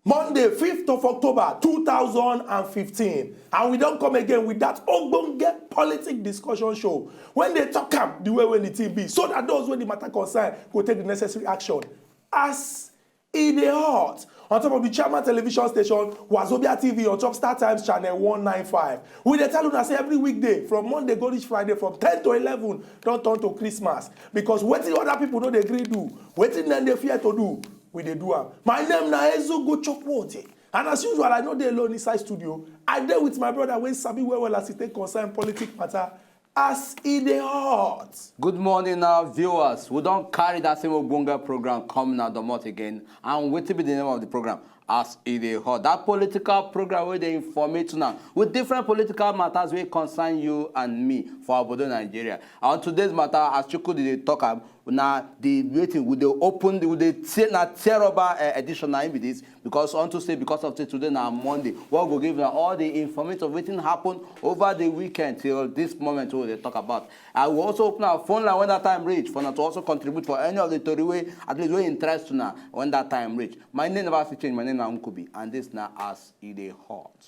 Monday, 5th of October, 2015. And we don't come again with that ogbonge politic discussion show. When they talk up the way when the team be, so that those when the matter concern go take the necessary action. As in the heart, on top of the Chairman television station, Wazobia TV on top Star Times channel 195. We dey tell you say every weekday, from Monday go reach Friday, from 10 to 11, don't turn to Christmas. Because wetin other people know they agree do, wetin then they fear to do, we dey do am. My name na Ezugo Chokwote. And as usual, I know they alone inside studio. I dey with my brother when Sabi well as it take concern politics matter. As in the heart. Good morning now, viewers. We don't carry that same Ogbonga program coming out the month again. And what will be the name of the program? As in the heart. That political program where they inform you now with different political matters will concern you and me for Obodo Nigeria. And today's matter, as Chuku did talk about, now the waiting with the open with the terrible edition now with this because on to say because of today now Monday what will give now all the information of waiting happened over the weekend till this moment where they talk about. I will also open our phone line when that time reach for now to also contribute for any of the story way at least we interest to now when that time reach. My name never change. My name is Nkubi and this now as it is hot.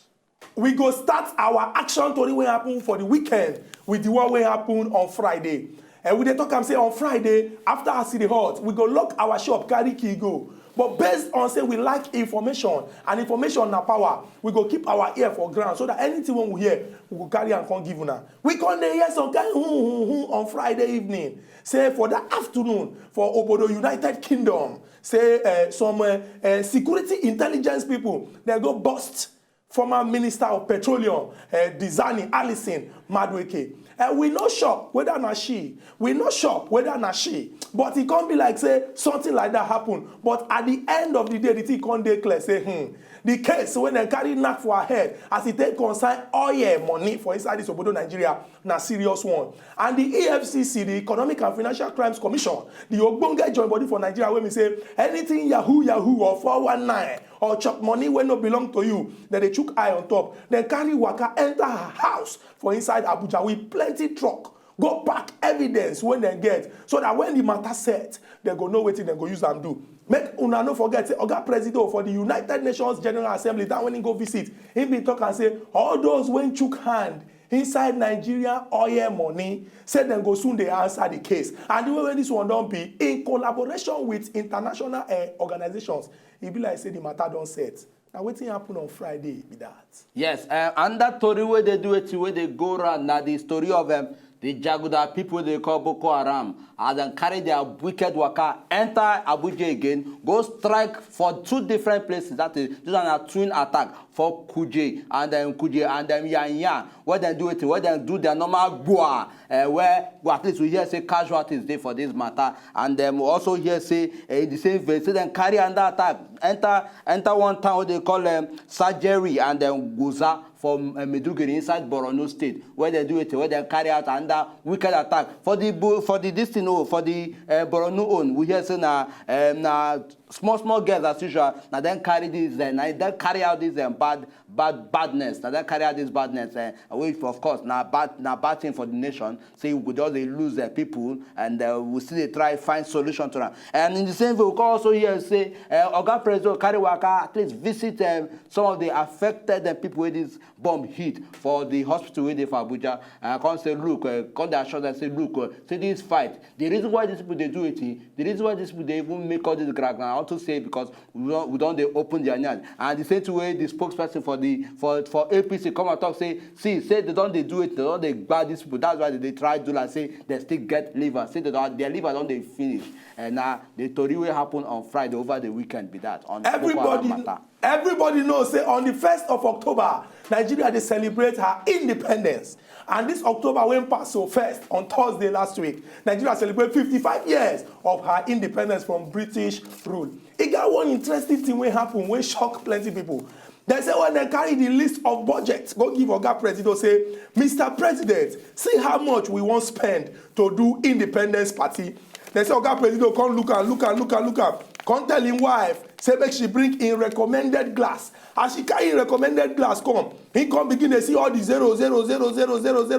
We go start our action story wey happen for the weekend with the one wey happen on Friday. And we dey talk am say on Friday after I see the hot, we go lock our shop, carry key go. But based on say we like information and information na power, we go keep our ear for ground so that anything when we hear, we go carry and come give una. We come dey hear some kind on Friday evening. Say for the afternoon for Obodo United Kingdom, say some security intelligence people they go bust former Minister of Petroleum, Dizani Alison Madueke. We no sure whether na she. We no sure whether na she. But it can't be like say something like that happen. But at the end of the day, the thing can't declare say the case when they carry knack for her head as it take concern oil money for inside this Obodo Nigeria na serious one. And the EFCC, the Economic and Financial Crimes Commission, the ogbonge joint body for Nigeria, when we say anything Yahoo or 419 or chop money when no belong to you, then they chook eye on top. Then carry waka enter her house for inside Abuja with plenty truck. Go pack evidence when they get so that when the matter set, they go know what they go use and do. Make una no forget say Oga President for the United Nations General Assembly that when he go visit, he be talk and say all those when chook hand inside Nigeria oil money, say them go soon they answer the case. And the way when this one don't be in collaboration with international organizations, it be like say the matter don't set. Now wetin happen on Friday be that. Yes, and that story where they do it, where they go around now the story of the Jaguda people they call Boko Haram, and then carry their wicked waka, enter Abuja again, go strike for two different places. That is, this is a twin attack for Kuje and then Yanya. Where they do it, where they do their normal boa, where at least we hear say casualties there for this matter, and then we also hear say in the same vein, say then carry under attack, enter one town what they call Sajeri and then Guza from Meduguri inside Borno State, where they do it, where they carry out under wicked attack for the Borno own. We hear say na small girls as usual. Now then carry this, then carry out this badness. Now then carry out this badness, which of course now bad thing for the nation. Say we could just lose people, and we still they try find solution to that. And in the same way, we can also hear say Oga President carry waka at least visit some of the affected people with this bomb hit for the hospital where they for Abuja. Come say look, come they assure them say look, say this fight. The reason why these people they do it, the reason why these people they even make all this ground. I want to say because we don't they open their hand. And the same way the spokesperson for APC come and talk say they don't they do it, they don't they bad these people. That's why they try to do like say they still get liver. Say their liver don't they finish. And now the story will happen on Friday over the weekend be that on Everybody knows say on the 1st of October, Nigeria they celebrate her independence. And this October went past so first on Thursday last week. Nigeria celebrated 55 years of her independence from British rule. It got one interesting thing when happen, when shock plenty people. They say when they carry the list of budget, go give Oga President, say, Mr. President, see how much we want spend to do Independence Party. They say Oga President come look am. Come tell him wife, say make she bring in recommended glass. As she carry in recommended glass come, he come begin to see all the 0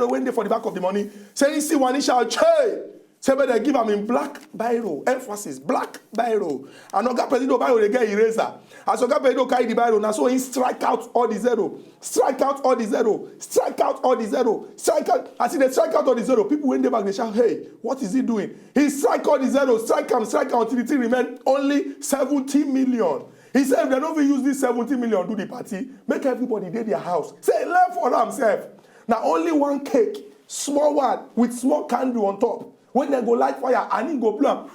when they for the back of the money. Say he see one, he shall change. Say but they give him in black biro, emphasis, black biro. And Oga President biro they get eraser. As Oga President carry the biro, now so he strike out all the 0. Strike out all the 0. Strike out all the 0. Strike out. As he they strike out all the 0, people when they back they shout, hey, what is he doing? He strike all the 0, strike him until the thing remain only 70 million. He said if they don't use this 70 million do the party, make everybody dey their house. Say left for themselves. Now only one cake, small one with small candle on top. When they go light fire and he go blow.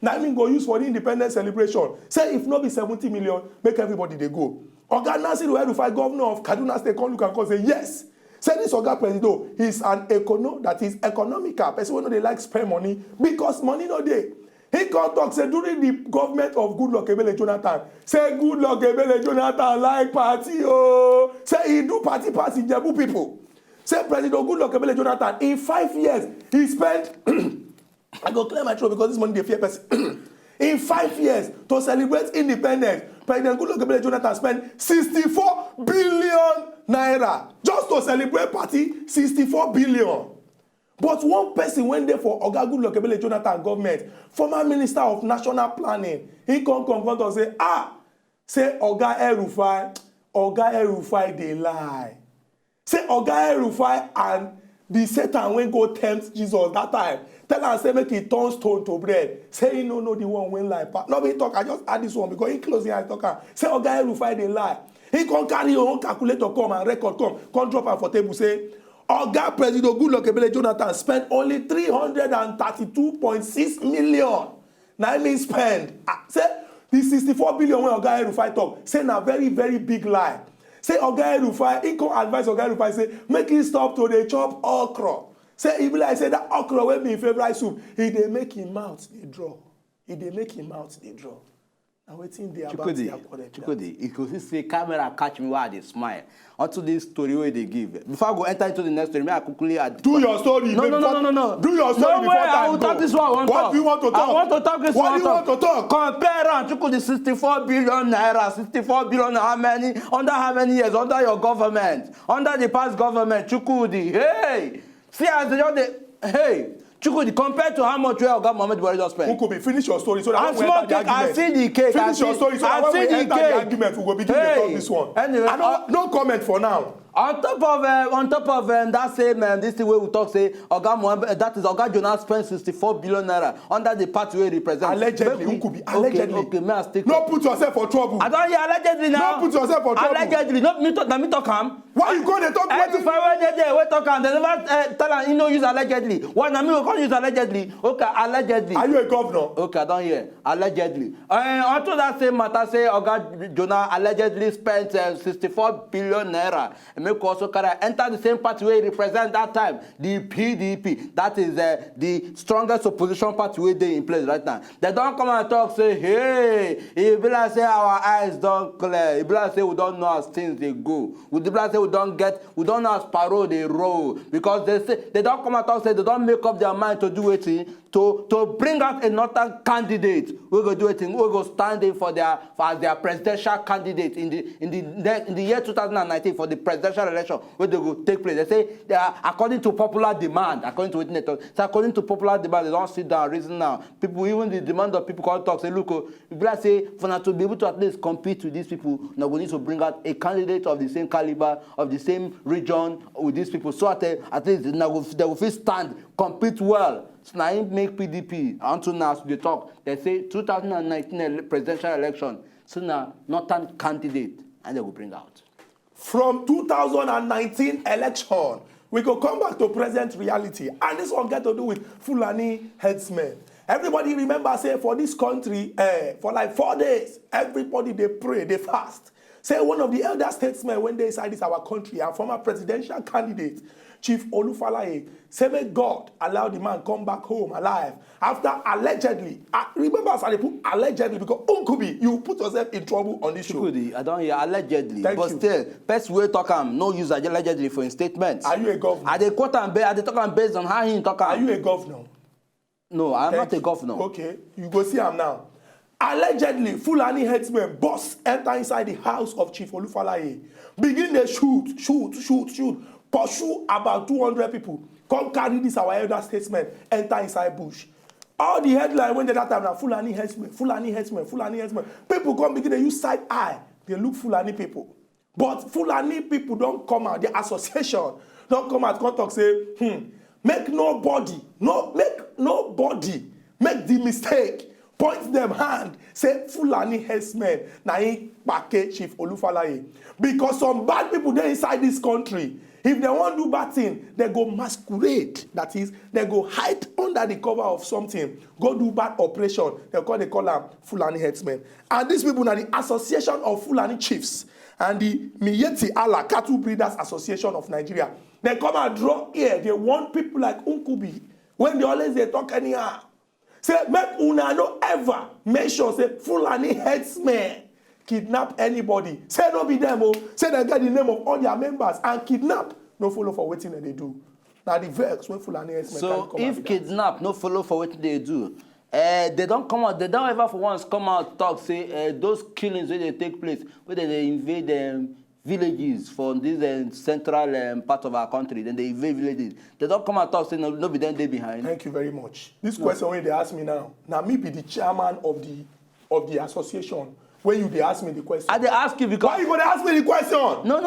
Now I mean go use for the independence celebration. Say if not be 70 million, make everybody they go. Oga Nasiru El-Rufai, governor of Kaduna State, come look and come say yes. Say this Oga President is an that is economical. Person who no dey like spend money because money no dey. He come talk say during the government of Goodluck Ebele Jonathan, say Goodluck Ebele Jonathan like party oh. Say he do party Jebu people. Say President Goodluck Ebele Jonathan in 5 years he spent I go clear my throat because this money dey fear person. In 5 years to celebrate independence, President Goodluck Ebele Jonathan spent 64 billion naira just to celebrate party 64 billion. But one person went there for Oga Goodluck Ebele Jonathan government, former Minister of National Planning, he come confront and say, say Oga El-Rufai dey lie. Say Oga El-Rufai and the Satan when go tempt Jesus that time. Tell am say make he turn stone to bread. Say he no know the one when lie. No be talk, I just add this one because he close his eyes talk am. Say Oga El-Rufai dey lie. He come carry your own calculator come and record come drop am for table say Oga President Goodluck Ebele Jonathan spent only 332.6 million. Now I mean spend. Say the 64 billion when Oga El-Rufai talk. Say na very very big lie. Say Oga El-Rufai, he come advise Oga El-Rufai say make him stop to dey chop okra. Say he be like say that okra wey be him favourite soup, he dey make him mouth dey draw. He dey make him mouth dey draw. Now wetin dey about Chukwudi, you go see say camera catch me while I dey smile. Unto this story wey they give. Before I go enter into the next story, may I quickly add. Do your story. No. Do your story before time. I will talk this one. What do you want to talk? I want to talk this one. What do you want to talk? Compare and Chukwudi 64 billion naira. 64 billion how many? Under how many years? Under your government. Under the past government. Chukwudi. Hey. See as they just hey. Chukwudi, compared to how much where Oga Muhammadu Buhari just spent. Ukubi, finish your story so that when we enter the argument. I see the cake. Finish your story so that when we enter the argument, we will begin to talk this one. Anyway, no comment for now. On top of that same this thing where we talk say Oga Muhammad, that is Oga Jonas spent 64 billion naira under the party where he represents. Allegedly, Ukubi, allegedly. Okay, may I stick. No put yourself for trouble. I don't hear allegedly now. No put yourself for trouble. Allegedly, not me talk am. Why you go dey talk wetin? We talk am. They never tell am he no use allegedly. Why na me go come use allegedly? Okay, allegedly. Are you a governor? Okay, I don't hear. Allegedly. Onto that same matter, say Oga Jonah allegedly spent 64 billion naira. Make also enter the same party where he represent that time, the PDP. That is the strongest opposition party where they in place right now. They don't come and talk, say, hey, it be like say our eyes don't clear. It be like say we don't know as things they go. We be like say we don't know as parole they roll. Because they don't come and talk, say they don't make up their mind to do it to bring out another candidate. We go do it. We go stand in for their presidential candidate in the year 2019 for the presidential election where they go take place. They say they are according to popular demand. According to what so according to popular demand, they don't sit down and reason now. People, even the demand of people come talk, say, look, if I say for now to be able to at least compete with these people, now we need to bring out a candidate of the same caliber, of the same region with these people. So at least now they will fit stand, compete well. So now make PDP until now they talk. They say 2019 presidential election. So now northern candidate and they will bring out. From 2019 election, we go come back to present reality. And this one get to do with Fulani headsmen. Everybody remember, say, for this country, for like 4 days, everybody, they pray, they fast. Say one of the elder statesmen when they inside this our country, our former presidential candidate, Chief Olufalaye. Say, may God allow the man come back home alive after allegedly. Remember, as I put allegedly because Unkubi, you put yourself in trouble on this show. I don't hear allegedly. Thank but you. Still, best way talk no use allegedly for in statements. Are you a governor? Are they quote and talk based on how he talk? Are you a governor? No, I'm not a governor. Okay, you go see him now. Allegedly, Fulani headsmen boss enter inside the house of Chief Olufalaye. Begin to shoot, pursue about 200 people. Come carry this our elder statesman, enter inside bush. All the headline when they that time now, Fulani headsmen. People come begin to use side eye. They look Fulani people. But Fulani people don't come out. The association don't come out, come talk, say, make nobody make the mistake. Point them hand, say Fulani herdsmen, na him package Chief Olufalaye. Because some bad people there inside this country, if they want to do bad thing, they go masquerade. That is, they go hide under the cover of something, go do bad operation. They call them Fulani herdsmen. And these people are the Association of Fulani Chiefs and the Miyetti Allah Cattle Breeders Association of Nigeria. They come and draw here. They want people like Unkubi, when they talk anyhow. Say, make una no ever make sure say Fulani headsmen kidnap anybody. Say no be them, oh. Say they get the name of all their members and kidnap. No follow for waiting that they do. Now the vex when Fulani headsmen. So if kidnap no follow for what they do, they don't come out. They don't ever for once come out talk say those killings where they take place, where they invade villages for this central part of our country, then they invade villages. They don't come and talk, say no be them they behind. Thank you very much. This question when they ask me now me be the chairman of the association. When you they ask me the question. I they ask you because why you gonna ask me the question? No.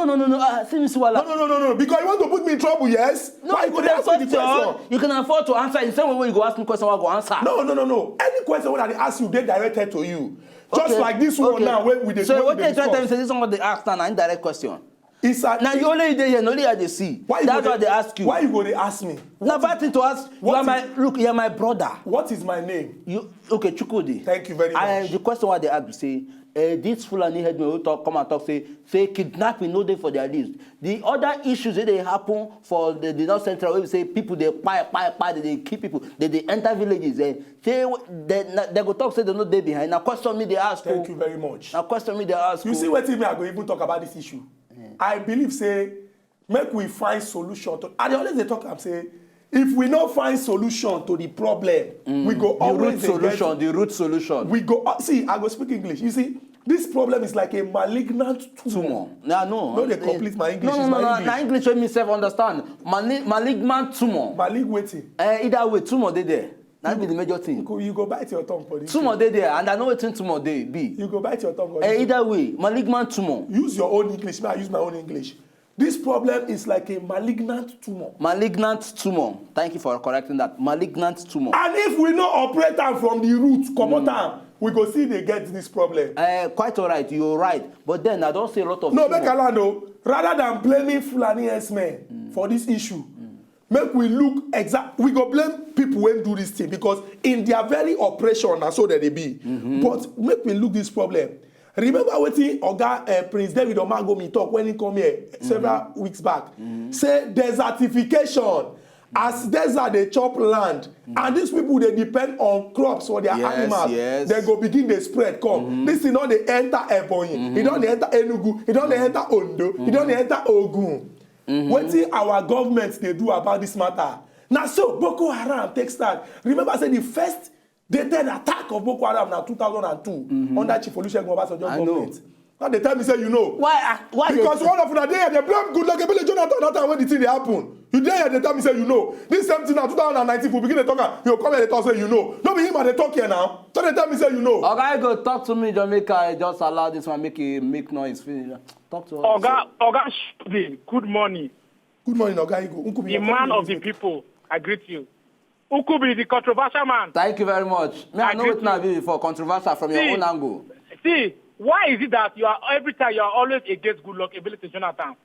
See, Mr. Wala. No. Because you want to put me in trouble, yes? No, why you gonna ask me the question? You can afford to answer. The same way you go ask me question, I go answer. No. Any question when I ask you, they directed to you. Just like this one now, when we so what they try to say, this is what they ask an indirect question. Now you only there here, only they see. That's what they ask you. Why you go to ask me? Now, bad thing to ask. You are my brother. What is my name? Okay, Chukwudi. Thank you very much. The question what they ask you say, this Fulani headmen will come and talk say kidnapping no day for their list. The other issues that they happen for the North Central, where we say people they they kill people, they enter villages. They go talk say they no day behind. Now question me they ask. Thank you very much. Now question me they ask. You see what me I go even talk about this issue. I believe say make we find solution to. And they always talk and say if we not find solution to the problem, we go always the root solution. We go see. I go speak English. You see, this problem is like a malignant tumor. No, they complete my English. No. English let me self understand. Malignant tumor. Malig waiting. Either way, tumor they there. That be the major thing. You go bite your tongue for this. Tumor they there, and I know what tumor they be. You go bite your tongue for this. Either way, malignant tumor. Use your own English. I use my own English. This problem is like a malignant tumor. Malignant tumor. Thank you for correcting that. Malignant tumor. And if we no operate am from the root, we go see they get this problem. Quite all right. You're right. But then I don't see a lot of. No, make Alano. Rather than blaming Fulani herdsmen for this issue, make we look exact. We go blame people when do this thing because in their very operation, and so that they be. But make we look this problem. Remember what Prince David Omagomi talk when he come here several weeks back. Say desertification. As desert they chop land, and these people they depend on crops for their animals. They go begin they spread come. This is not they enter Ebonyi, it don't enter Enugu, it don't enter Ondo, it don't enter Ogun. Wetin our government they do about this matter? Now so Boko Haram take start. Remember I said the first dated attack of Boko Haram now 2002 under Chief Olusegun Obasanjo government. Now they tell me say you know. Why? Because one of them they blame Goodluck Ebele Jonathan that time when the thing they happen. You there they tell me say you know. This same thing now 2019 we begin to talk you come here they talk say you know. No be him and they talk here now. So they tell me say you know. Okay, go talk to me Jamaica. Just allow this one make noise. Talk to us. Oga, good morning. Good morning, Oga Igo. The man of the people, I greet you. Ukubi, the controversial man. Thank you very much. I know it now before controversial from your own angle. See, why is it that you are every time you are always against Goodluck Ebele Jonathan?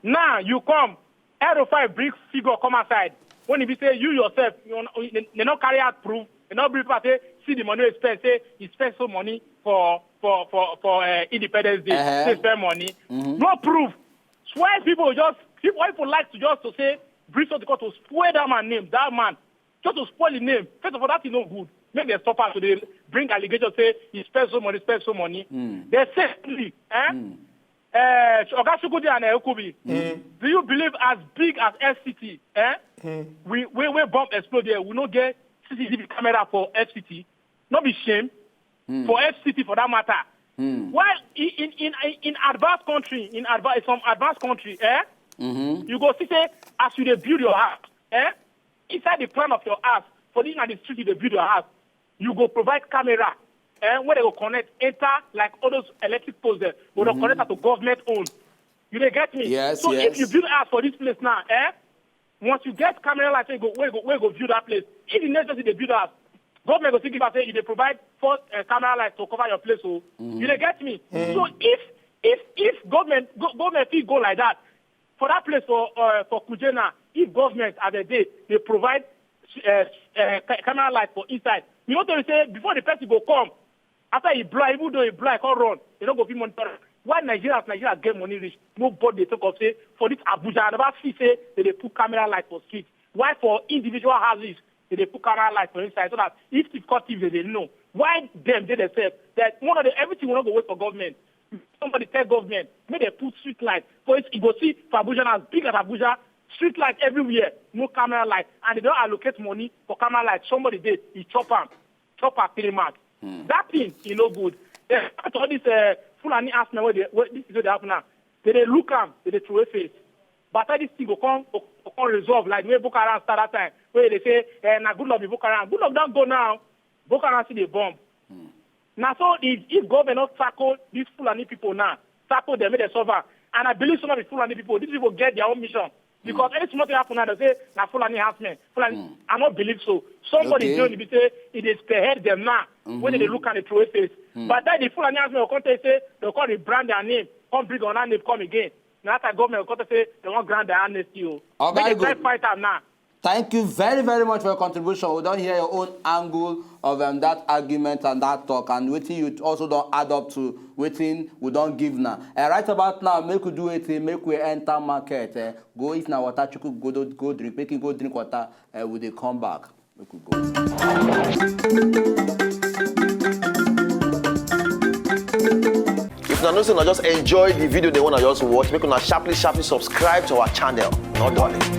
Now you come, Aero5 big figure come aside. When you say you yourself, you not carry out proof. You not bring people say see the money you spend. Say he spent some money for Independence Day. Say spend money. No proof. So why people like to say bring something to spoil that man's name. That man, just to spoil the name. First of all, that is no good. Make them stop us. So they bring allegations, say he spent so money. They secondly, Oga Chukwudi and Okubi, do you believe as big as FCT, we bomb explode there, we not get CCTV camera for FCT? Not be shame for FCT for that matter. While in advanced country, some advanced country, you go see say as you dey build your house, inside the plan of your house, for this and the street you dey build your house, you go provide camera. Where they go connect, enter like all those electric poles there, we will connect to government owned. You dey get me? Yes, so yes. if you build house for this place now, once you get camera license, where go view that place. If the next person they build house, government go give us say you dey provide for camera light to cover your place. So you dey get me? So if government fee go like that for that place for Kujena, if government at the day they provide camera light for inside, you know what they say before the person go come. After he blind, even though he blind, can't run. They don't go be monitor. Why Nigeria get money rich? Nobody they talk of say for this Abuja. I never see say they put camera light for streets. Why for individual houses they put camera light for inside so that if it's caught they know. Why them they themselves that one of the everything will not go wait for government. Somebody tell government may they put street light. For it, you go see for Abuja as big as Abuja, street light everywhere, no camera light, and they don't allocate money for camera light. Somebody did he chop her 3 marks. That thing, no good. All this Fulani ask me what this is what they happen now. They look am, they throw a face. But this thing go come resolve like the way Boko Haram start that time. Where they say, na good luck with Boko Haram. Good luck don't go now. Boko Haram see the bomb. Now so if government not tackle these Fulani people now, tackle them, make them suffer. And I believe some of the Fulani people, these people get their own mission. Because any small thing happen now, they say, na Fulani harassment. Fulani, I don't believe so. Somebody doing it, say, it is spearhead them now, when they look at the throw face. But then the Fulani harassment will come to say, they'll call the brand their name, come bring on that name, come again. Now that government will come to say, they want grant their amnesty. Oh, very Make good. a fight out now. Thank you very, very much for your contribution. We don't hear your own angle of that argument and that talk, and waiting you also don't add up to waiting we don't give now. Right about now, make we do it, make we enter market. Go eat now water, go drink, make you go drink water, we they come back. Make we go. If you know, just enjoy the video they want to just watch, make you sharply subscribe to our channel. Not darling.